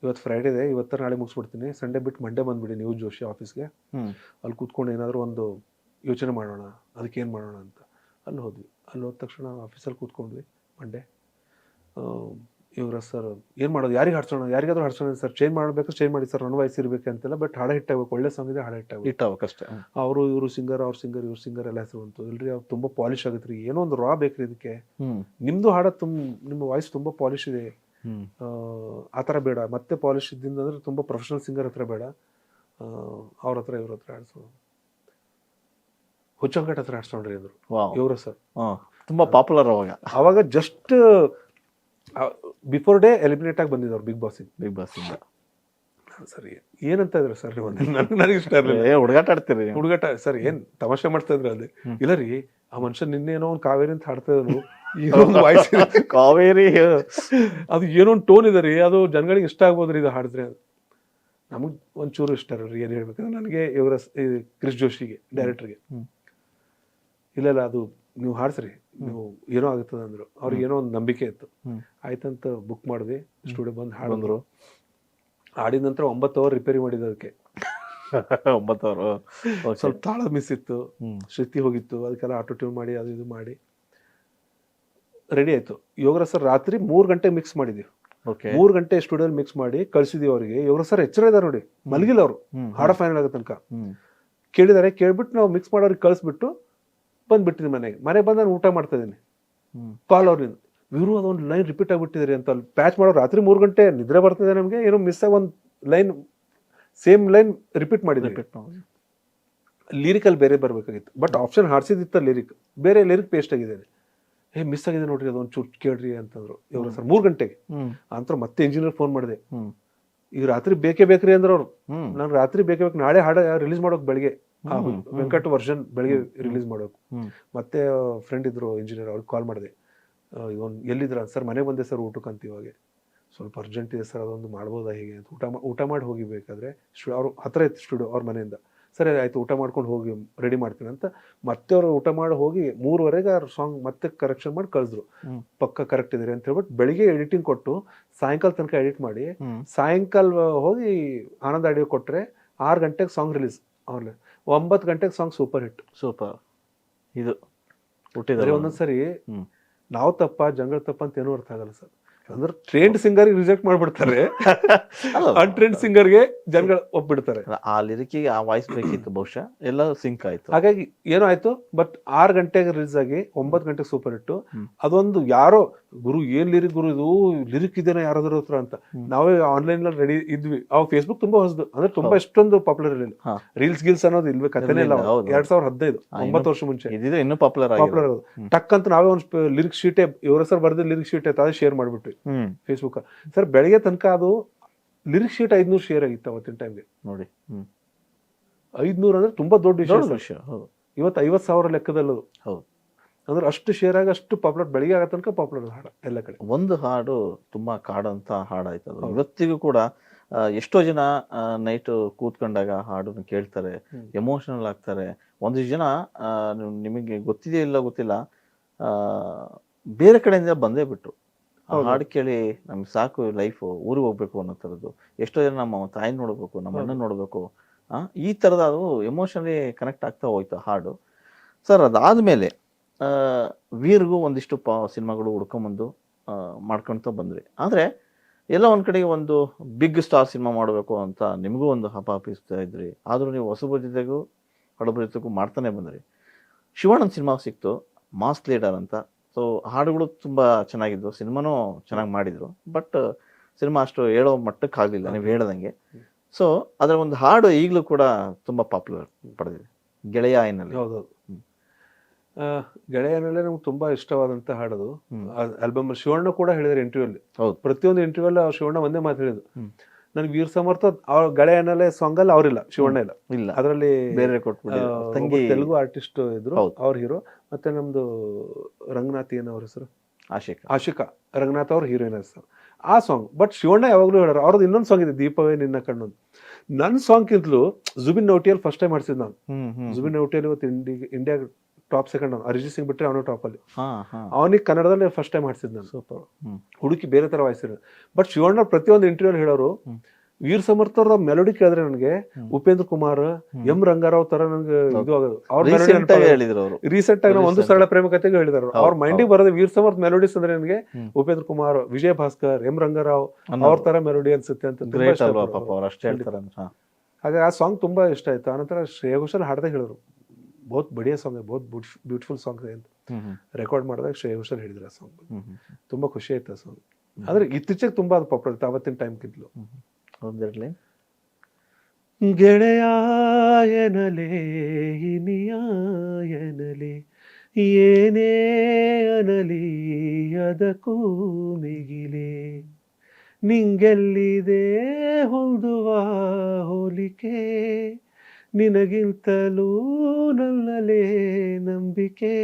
ಇವತ್ತು ಫ್ರೈಡೇ ಇದೆ, ಇವತ್ತರ ನಾಳೆ ಮುಗಿಸ್ಬಿಡ್ತೀನಿ. ಸಂಡೇ ಬಿಟ್ಟು ಮಂಡೇ ಬಂದುಬಿಡಿ ನೀವು ಜೋಶಿ ಆಫೀಸ್ಗೆ. ಅಲ್ಲಿ ಕೂತ್ಕೊಂಡು ಏನಾದರೂ ಒಂದು ಯೋಚನೆ ಮಾಡೋಣ, ಅದಕ್ಕೆ ಏನು ಮಾಡೋಣ ಅಂತ. ಅಲ್ಲಿ ಹೋದ್ವಿ. ಅಲ್ಲಿ ಹೋದ ತಕ್ಷಣ ಆಫೀಸಲ್ಲಿ ಕೂತ್ಕೊಂಡ್ವಿ. ಮಂಡೇ ಯುವರಾಜ್ ಸರ್ ಏನು ಮಾಡೋದು, ಯಾರಿಗೆ ಹಾಡ್ಸೋಣ, ಯಾರಿಗಾದ್ರೂ ಹಾಡ್ಸೋಣ ಸರ್, ಚೇಂಜ್ ಮಾಡಬೇಕು, ಚೇಂಜ್ ಮಾಡಿ ಸರ್, ನನ್ನ ವಯಸ್ಸು ಇರಬೇಕು ಅಂತೆಲ್ಲ. ಬಟ್ ಹಾಡ ಹಿಟ್ಟಾಗಬೇಕು, ಒಳ್ಳೆ ಸಾಂಗ್ ಇದೆ, ಹಾಡ ಹಿಟ್ಟಾಗಬೇಕು ಅಷ್ಟೇ. ಅವರು ಇವರು ಸಿಂಗರ್, ಅವ್ರ ಸಿಂಗರ್, ಇವ್ರ ಸಿಂಗರ್ ಎಲ್ಲ ಹೆಸರು ಬಂತು. ಇಲ್ರಿ ಅವ್ರು ತುಂಬ ಪಾಲಿಶ್ ಆಗುತ್ತೆ ರೀ, ಏನೋ ಒಂದು ರಾ ಬೇಕ್ರಿ ಇದಕ್ಕೆ, ನಿಮ್ಮದು ಹಾಡ ನಿಮ್ಮ ವಾಯ್ಸ್ ತುಂಬ ಪಾಲಿಶ್ ಇದೆ, ಆ ಥರ ಬೇಡ, ಮತ್ತೆ ಪಾಲಿಶ್ ಇದ್ದಿಂದ ಅಂದರೆ ತುಂಬ ಪ್ರೊಫೆಷನಲ್ ಸಿಂಗರ್ ಹತ್ರ ಬೇಡ, ಅವ್ರ ಹತ್ರ ಇವ್ರ ಹತ್ರ ಆಡ್ಸೋಣ, ಹುಚ್ಚಂಕಟ್ ಹತ್ರ ಆಡ್ಸೋಣ್ರಿ ಅಂದರು ಯುವರಾಜ್ ಸರ್. ತುಂಬ ಪಾಪ್ಯುಲರ್ ಅವಾಗ ಜಸ್ಟ್ ಬಿಫೋರ್ ಡೇ ಎಲಿಮಿನೇಟ್ ಆಗಿ ಬಂದಿದ್ದವ್ರು ಬಿಗ್ ಬಾಸ್ ಇಂದ. ಸರಿ ಏನಂತ ಇದ್ರು ಸರ್ ನೀವು? ನನಗೆ ಇಷ್ಟ ಇರಲಿಲ್ಲ. ಹುಡುಗಾಟ ಆಡ್ತೀರಿ? ಹುಡುಗಾಟ ಸರ್, ಏನ್ ತಮಾಷೆ ಮಾಡ್ತಾ ಇದ್ರು ಅದೇ. ಇಲ್ಲ ರೀ, ಆ ಮನುಷ್ಯ ನಿನ್ನೇನೋ ಒಂದು ಕಾವೇರಿ ಅಂತ ಹಾಡ್ತಾ ಇದ್ರು, ವಾಯ್ಸ್ ಕಾವೇರಿ, ಅದು ಏನೋ ಒಂದು ಟೋನ್ ಇದೆ ರೀ, ಅದು ಜನಗಳಿಗೆ ಇಷ್ಟ ಆಗ್ಬೋದ್ರಿ ಇದು ಹಾಡಿದ್ರೆ. ನಮಗ್ ಒಂಚೂರು ಇಷ್ಟ ಇರಲ್ರಿ, ಏನ್ ಹೇಳ್ಬೇಕಂದ್ರೆ ನನಗೆ ಯುವರಾಜ್ ಕ್ರಿಸ್ ಜೋಶಿಗೆ ಡೈರೆಕ್ಟರ್ಗೆ, ಇಲ್ಲ ಅದು ನೀವು ಹಾಡ್ಸ್ರಿ, ನೀವು ಏನೋ ಆಗುತ್ತದೆ ಅಂದ್ರು. ಅವ್ರಿಗೆ ಏನೋ ಒಂದು ನಂಬಿಕೆ ಇತ್ತು. ಆಯ್ತಂತ ಬುಕ್ ಮಾಡಿದ್ವಿ, ಸ್ಟುಡಿಯೋ ಬಂದು ಹಾಡಿದ್ರು. ಆಡಿದ ನಂತರ 9 hour ರಿಪೇರಿ ಮಾಡಿದ್ದು ಅದಕ್ಕೆ. 9 hour ಸ್ವಲ್ಪ ತಾಳ ಮಿಸ್ ಇತ್ತು, ಶ್ರುತಿ ಹೋಗಿತ್ತು, ಅದಕ್ಕೆಲ್ಲ ಆಟೋ ಟ್ಯೂನ್ ಮಾಡಿ ಅದು ಇದು ಮಾಡಿ ರೆಡಿ ಆಯ್ತು. ಯೋಗರಾಜ್ ಸರ್ ರಾತ್ರಿ 3 ಗಂಟೆ ಮಿಕ್ಸ್ ಮಾಡಿದ್ವಿ. 3 ಗಂಟೆ ಸ್ಟುಡಿಯೋಲ್ಲಿ ಮಿಕ್ಸ್ ಮಾಡಿ ಕಳ್ಸಿದೀವಿ ಅವರಿಗೆ. ಯೋಗರಾಜ್ ಸರ್ ಎಚ್ಚರ ಇದ್ದಾರೆ ನೋಡಿ, ಮಲಗಿಲ್ಲ ಅವರು, ಹಾಡ ಫೈನಲ್ ಆಗೋ ತನಕ ಕೇಳಿದ್ದಾರೆ. ಕೇಳ್ಬಿಟ್ಟು ನಾವು ಮಿಕ್ಸ್ ಮಾಡೋರಿಗೆ ಕಳಿಸ್ಬಿಟ್ಟು ಬಂದ್ಬಿಟ್ಟಿದ್ದೀನಿ ಮನೆಗೆ ಬಂದು ನಾನು ಊಟ ಮಾಡ್ತಾ ಇದ್ದೀನಿ. ಕಾಲ್ ಅವ್ರಿಂದ, ಇವರು ಅದೊಂದು ಲೈನ್ ರಿಪೀಟ್ ಆಗಿಬಿಟ್ಟಿದ್ರಿ ಅಂತ. ಅಲ್ಲಿ ಪ್ಯಾಚ್ ಮಾಡೋ ರಾತ್ರಿ 3 ಗಂಟೆ ನಿದ್ರೆ ಬರ್ತಿದೆ ನಮಗೆ, ಏನೋ ಮಿಸ್ ಆಗಿ ಒಂದು ಲೈನ್, ಸೇಮ್ ಲೈನ್ ರಿಪೀಟ್ ಮಾಡಿದ್ವಿ. ಲಿರಿಕಲ್ಲಿ ಬೇರೆ ಬರಬೇಕಾಗಿತ್ತು, ಬಟ್ ಆಪ್ಷನ್ ಹಾಡ್ಸಿದಿತ್ತ ಲಿರಿಕ್, ಬೇರೆ ಲಿರಿಕ್ ಪೇಸ್ಟ್ ಆಗಿದೆ. ಮಿಸ್ ಆಗಿದೆ ನೋಡ್ರಿ, ಅದೊಂದು ಚೂಟ್ ಕೇಳ್ರಿ ಅಂತಂದ್ರು ಇವ್ರು ಸರ್ 3 ಗಂಟೆಗೆ. ಅಂತ ಮತ್ತೆ ಇಂಜಿನಿಯರ್ ಫೋನ್ ಮಾಡಿದೆ, ಈಗ ರಾತ್ರಿ ಬೇಕೇ ಬೇಕ್ರಿ ಅಂದ್ರೆ ಅವ್ರು. ನಾನು ರಾತ್ರಿ ಬೇಕೇ ಬೇಕು, ನಾಳೆ ಹಾಡ ರಿಲೀಸ್ ಮಾಡೋಕೆ ಬೆಳಗ್ಗೆ, ವೆಂಕಟ್ ವರ್ಷನ್ ಬೆಳಗ್ಗೆ ರಿಲೀಸ್ ಮಾಡೋಕು. ಮತ್ತೆ ಫ್ರೆಂಡ್ ಇದ್ರು ಇಂಜಿನಿಯರ್, ಅವ್ರಿಗೆ ಕಾಲ್ ಮಾಡಿದೆ, ಇವನ್ ಎಲ್ಲಿದ್ರ ಸರ್? ಮನೆಗೆ ಬಂದೆ ಸರ್ ಊಟಕ್ಕೆ ಅಂತ. ಇವಾಗ ಸ್ವಲ್ಪ ಅರ್ಜೆಂಟ್ ಇದೆ ಸರ್, ಅದೊಂದು ಮಾಡ್ಬೋದಾ ಹೇಗೆ ಅಂತ. ಊಟ ಮಾಡಿ ಹೋಗಿಬೇಕಾದ್ರೆ ಅವ್ರು ಹತ್ರ ಇತ್ತು ಸ್ಟುಡಿಯೋ ಅವ್ರ ಮನೆಯಿಂದ. ಸರಿ ಆಯ್ತು, ಊಟ ಮಾಡ್ಕೊಂಡು ಹೋಗಿ ರೆಡಿ ಮಾಡ್ತೀನಿ ಅಂತ. ಮತ್ತೆ ಅವ್ರು ಊಟ ಮಾಡಿ ಹೋಗಿ 3:30 ಅವ್ರ ಸಾಂಗ್ ಮತ್ತೆ ಕರೆಕ್ಷನ್ ಮಾಡಿ ಕಳಿದ್ರು, ಪಕ್ಕ ಕರೆಕ್ಟ್ ಇದೆ ಅಂತ ಹೇಳ್ಬಿಟ್ಟು. ಬೆಳಿಗ್ಗೆ ಎಡಿಟಿಂಗ್ ಕೊಟ್ಟು ಸಾಯಂಕಾಲ ತನಕ ಎಡಿಟ್ ಮಾಡಿ, ಸಾಯಂಕಾಲ ಹೋಗಿ ಆನಂದ್ ಆಡಿಯೋ ಕೊಟ್ರೆ 6 ಗಂಟೆಗೆ ಸಾಂಗ್ ರಿಲೀಸ್. ಅವ್ರಲ್ಲೇ 9 ಗಂಟೆಗೆ ಸಾಂಗ್ ಸೂಪರ್ ಹಿಟ್. ಸೂಪರ್. ಇದು ಹುಟ್ಟಿದ್ರೆ ಒಂದೊಂದ್ಸರಿ ನಾವು ತಪ್ಪ, ಜಂಗಳ ತಪ್ಪ ಅಂತ ಏನೂ ಅರ್ಥ ಆಗಲ್ಲ ಸರ್. ಅಂದ್ರೆ ಟ್ರೆಂಡ್ ಸಿಂಗರ್ ರಿಜೆಕ್ಟ್ ಮಾಡ್ಬಿಡ್ತಾರೆ, ಅನ್ಟ್ರೆಂಡ್ ಸಿಂಗರ್ಗೆ ಜನಗಳು ಒಪ್ಪಿಡ್ತಾರೆ. ಆ ಲಿರಿಕಿಗೆ ಆ ವಾಯ್ಸ್ ಬೇಕಿತ್ತು ಬಹುಶಃ, ಎಲ್ಲ ಸಿಂಕ್ ಆಯ್ತು. ಹಾಗಾಗಿ ಏನೋ ಆಯ್ತು. ಬಟ್ 6 ಗಂಟೆಗೆ ರಿಲೀಸ್ ಆಗಿ 9 ಗಂಟೆಗೆ ಸೂಪರ್ ಹಿಟ್ಟು. ಅದೊಂದು ಯಾರೋ ಗುರು ಏನ್ ಲಿರಿಕ್ ಗುರು ಇದು ಲಿರಿಕ್ ಇದೇನೋ ಯಾರಾದ್ರೂ ಹತ್ರ ಅಂತ ನಾವೇ ಆನ್ಲೈನ್ ರೆಡಿ ಇದ್ವಿ. ಅವಾಗ ಫೇಸ್ಬುಕ್ ತುಂಬಾ ಹೊಸದು, ಅಂದ್ರೆ ತುಂಬಾ ಎಷ್ಟೊಂದು ಪಾಪ್ಯುಲರ್ ಇರಲಿಲ್ಲ. ರೀಲ್ಸ್ ಗಿಲ್ಸ್ ಅನ್ನೋದು ಇಲ್ವೇ ಕಥೆನೇ ಇಲ್ಲ. 2015 9 ವರ್ಷ ಮುಂಚೆ ಇನ್ನೂ ಪಾಪ್ಯುಲರ್ ಆಗೋದು. ಟಕ್ ಅಂತ ನಾವೇ ಒಂದು ಲಿರಿಕ್ ಶೀಟೇ ಇವ್ರ ಹೆಸರು ಬರ್ದು ಲಿರಿಕ್ ಶೀಟ್ ಐತೆ ಅದೇ ಶೇರ್ ಮಾಡ್ಬಿಟ್ವಿ ಫೇಸ್ಬುಕ್. ಸರ್ ಬೆಳಗ್ಗೆ ತನಕ ಅದು ಲಿರಿಕ್ ಶೀಟ್ 500 ಶೇರ್ ಆಗಿತ್ತು ಅವತ್ತಿನ ಟೈಮ್ಗೆ ನೋಡಿ. 500 ಅಂದ್ರೆ ತುಂಬಾ ದೊಡ್ಡ ವಿಷಯ. ಇವತ್ತು 50,000 ಲೆಕ್ಕದಲ್ಲದು. ಹೌದು, ಅಂದ್ರೆ ಅಷ್ಟು ಶೇರ್ ಆಗಿ ಅಷ್ಟು ಪಾಪ್ಯುಲರ್, ಬೆಳಿಗ್ಗೆ ಆಗೋ ತನಕ ಪಾಪ್ಯುಲರ್ ಹಾಡು ಎಲ್ಲ ಕಡೆ. ಒಂದು ಹಾಡು ತುಂಬಾ ಕಾಡಂತ ಹಾಡಾಯ್ತು ಅದು. ಇವತ್ತಿಗೂ ಕೂಡ ಎಷ್ಟೋ ಜನ ನೈಟ್ ಕೂತ್ಕೊಂಡಾಗ ಹಾಡನ್ನು ಕೇಳ್ತಾರೆ, ಎಮೋಷನಲ್ ಆಗ್ತಾರೆ. ಒಂದಿಷ್ಟು ಜನ ನಿಮಗೆ ಗೊತ್ತಿದೆಯೋ ಇಲ್ಲ ಗೊತ್ತಿಲ್ಲ, ಬೇರೆ ಕಡೆಯಿಂದ ಬಂದೇ ಬಿಟ್ರು ಹಾಡು ಕೇಳಿ ನಮ್ಗೆ ಸಾಕು ಲೈಫು, ಊರಿಗೆ ಹೋಗ್ಬೇಕು ಅನ್ನೋ ಥರದ್ದು. ಎಷ್ಟೋ ಜನ ನಮ್ಮ ತಾಯಿ ನೋಡ್ಬೇಕು, ನಮ್ಮ ಅಣ್ಣ ನೋಡ್ಬೇಕು, ಈ ಥರದ ಅದು ಎಮೋಷನಲಿ ಕನೆಕ್ಟ್ ಆಗ್ತಾ ಹೋಯ್ತು ಹಾಡು. ಸರ್ ಅದಾದ್ಮೇಲೆ ವೀರ್ಗೂ ಒಂದಿಷ್ಟು ಸಿನಿಮಾಗಳು ಹುಡ್ಕೊಂಬಂದು ಮಾಡ್ಕೊಳ್ತಾ ಬಂದ್ರಿ. ಆದರೆ ಎಲ್ಲ ಒಂದ್ ಕಡೆಗೆ ಒಂದು ಬಿಗ್ ಸ್ಟಾರ್ ಸಿನಿಮಾ ಮಾಡಬೇಕು ಅಂತ ನಿಮಗೂ ಒಂದು ಹಪಾಪಿಸ್ತಾ ಇದ್ರಿ. ಆದರೂ ನೀವು ಹೊಸಬ್ರ ಜೊತೆಗೂ ಹಳಬ್ರ ಜೊತೆಗೂ ಮಾಡ್ತಾನೆ ಬಂದ್ರಿ. ಶಿವಾನಂದ್ ಸಿನಿಮಾ ಸಿಕ್ತು, ಮಾಸ್ ಲೀಡರ್ ಅಂತ. ಸೊ ಹಾಡುಗಳು ತುಂಬಾ ಚೆನ್ನಾಗಿದ್ವು, ಸಿನಿಮಾನೂ ಚೆನ್ನಾಗಿ ಮಾಡಿದ್ರು. ಬಟ್ ಸಿನಿಮಾ ಅಷ್ಟು ಹೇಳೋ ಮಟ್ಟಕ್ಕೆ ಆಗಲಿಲ್ಲ ನೀವು ಹೇಳ್ದಂಗೆ. ಸೊ ಅದರ ಒಂದು ಹಾಡು ಈಗಲೂ ಕೂಡ ತುಂಬಾ ಪಾಪ್ಯುಲರ್ ಪಡೆದಿದೆ, ಗೆಳೆಯ ಏನಲ್ಲಿ. ಹೌದೌದು, ಗೆಳೆಯನಲ್ಲೇ ನಮ್ಗೆ ತುಂಬಾ ಇಷ್ಟವಾದಂತ ಹಾಡೋದು. ಆಲ್ಬಮ್ ಶಿವಣ್ಣ ಕೂಡ ಹೇಳಿದ್ರು ಇಂಟರ್ವ್ಯೂಲ್ಲಿ. ಹೌದು, ಪ್ರತಿಯೊಂದು ಇಂಟರ್ವ್ಯೂಲ್ಲಿ ಶಿವಣ್ಣ ಒಂದೇ ಮಾತು ಹೇಳಿದ್ರು, ನನ್ಗೆ ವೀರ್ ಸಮರ್ಥ ಅವ್ರ ಗೆಳೆಯನಲ್ಲೇ ಸಾಂಗ್ ಅಲ್ಲಿ ಅವ್ರಿಲ್ಲ, ಶಿವಣ್ಣ ಇಲ್ಲ ಅದರಲ್ಲಿ, ಬೇರೆ ತೆಲುಗು ಆರ್ಟಿಸ್ಟ್ ಇದ್ರು ಅವ್ರ ಹೀರೋ. ಮತ್ತೆ ನಮ್ದು ರಂಗನಾಥ್ ಏನ್ ಅವ್ರ ಹೆಸರು, ಆಶಿಕಾ ರಂಗನಾಥ್ ಅವ್ರ ಹೀರೋಯಿನ್ ಹೆಸರು ಆ ಸಾಂಗ್. ಬಟ್ ಶಿವಣ್ಣ ಯಾವಾಗ್ಲೂ ಹೇಳೋರು ಅವ್ರದ್ದು ಇನ್ನೊಂದು ಸಾಂಗ್ ಇದೆ, ದೀಪವೇ ನಿನ್ನ ಕಣ್ಣು. ನನ್ನ ಸಾಂಗ್ ಕಿಂತಲೂ ಜುಬಿನ್ ನೌಟಿಯಲ್ ಫಸ್ಟ್ ಟೈಮ್ ಮಾಡ್ಸಿದ್ ನಾನು. ಜುಬಿನ್ ನೌಟಿಯಲ್ ಇವತ್ತು India top second, Arijit Singh ಬಿಟ್ಟರೆ ಅವನು ಟಾಪ್ ಅಲ್ಲಿ. ಅವನಿಗೆ ಕನ್ನಡದಲ್ಲಿ ಫಸ್ಟ್ ಟೈಮ್ ಮಾಡ್ಸಿದ್ ನಾನು. ಸೂಪರ್, ಹುಡುಕಿ ಬೇರೆ ತರ ವಾಯ್ಸಿರೋ. ಬಟ್ ಶಿವಣ್ಣ ಪ್ರತಿಯೊಂದು ಇಂಟರ್ವ್ಯೂ ಹೇಳೋರು, ವೀರ್ ಸಮರ್ಥ ಅವ್ರ ಮೆಲೋಡಿ ಕೇಳಿದ್ರೆ ನನಗೆ ಉಪೇಂದ್ರ ಕುಮಾರ್, ಎಂ ರಂಗಾರಾವ್ ತರ ನನಗೆ ಇದು ಆಗೋದು. ಅವ್ರ ರೀಸೆಂಟ್ ಆಗಿ ಒಂದು ಸರಳ ಪ್ರೇಮ ಕಥೆಗೆ ಹೇಳಿದ್ರು. ಅವ್ರ ಮೈಂಡಿಗೆ ಬರೋದು ವೀರ್ ಸಮರ್ಥ ಮೆಲೋಡಿಸ್ ಅಂದ್ರೆ ನನಗೆ ಉಪೇಂದ್ರ ಕುಮಾರ್, ವಿಜಯ್ ಭಾಸ್ಕರ್, ಎಂ ರಂಗಾರಾವ್ ಅವ್ರ ತರ ಮೆಲೋಡಿ ಅನ್ಸುತ್ತೆ ಅಂತ. ಹಾಗೆ ಆ ಸಾಂಗ್ ತುಂಬಾ ಇಷ್ಟ ಆಯ್ತು. ಆನಂತರ ಶ್ರೇಯಾ ಘೋಷಾಲ್ ಹಾಡ್ದಾಗ ಹೇಳಿದ್ರು, ಬಹುತ್ ಬಡಿಯಾ ಸಾಂಗ್, ಬಹುತ್ ಬ್ಯೂಟಿಫುಲ್ ಸಾಂಗ್ ಅಂತ ರೆಕಾರ್ಡ್ ಮಾಡಿದಾಗ ಶ್ರೇಯಾ ಘೋಷಾಲ್ ಹೇಳಿದ್ರು ಆ ಸಾಂಗ್. ತುಂಬಾ ಖುಷಿ ಆಯ್ತು ಆ ಸಾಂಗ್. ಆದ್ರೆ ಇತ್ತೀಚೆಗೆ ತುಂಬಾ ಅದು ಪಾಪ್ಯುಲರ್ ಆಯ್ತು ಅವತ್ತಿನ ಟೈಮ್ಗಿಂತಲೂ. ಒಂದಿರಲಿ, ಗೆಳೆಯಾಯನಲೇ ಇನಿಯಾಯನಲೇ ಏನೇ ಅನಲಿ ಅದಕ್ಕೂ ಮಿಗಿಲೆ, ನಿಂಗೆಲ್ಲಿದೆ ಹೊಂದುವ ಹೋಲಿಕೆ, ನಿನಗಿಂತಲೂ ನನ್ನಲೇ ನಂಬಿಕೆ.